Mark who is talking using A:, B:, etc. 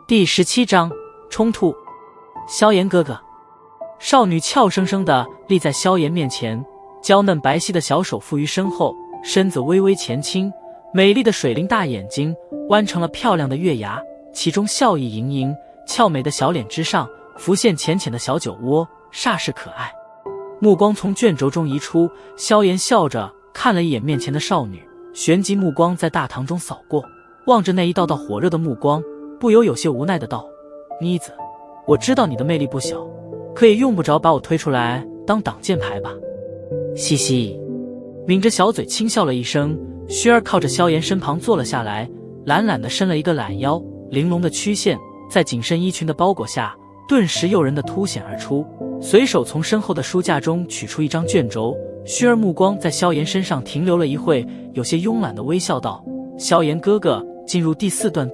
A: 第17章冲突。萧炎哥哥，少女俏生生地立在萧炎面前，娇嫩白皙的小手负于身后，身子微微前倾，美丽的水灵大眼睛弯成了漂亮的月牙，其中笑意盈盈，俏美的小脸之上浮现浅浅的小酒窝，煞是可爱。目光从卷轴中移出，萧炎笑着看了一眼面前的少女，旋即目光在大堂中扫过，望着那一道道火热的目光，不由有些无奈的道：妮子，我知道你的魅力不小，可也用不着把我推出来当挡箭牌吧。嘻嘻，抿着小嘴轻笑了一声，薰儿靠着萧炎身旁坐了下来，懒懒地伸了一个懒腰，玲珑的曲线在紧身衣裙的包裹下顿时诱人的凸显而出，随手从身后的书架中取出一张卷轴，薰儿目光在萧炎身上停留了一会，有些慵懒地微笑道：萧炎哥哥，进入第4段斗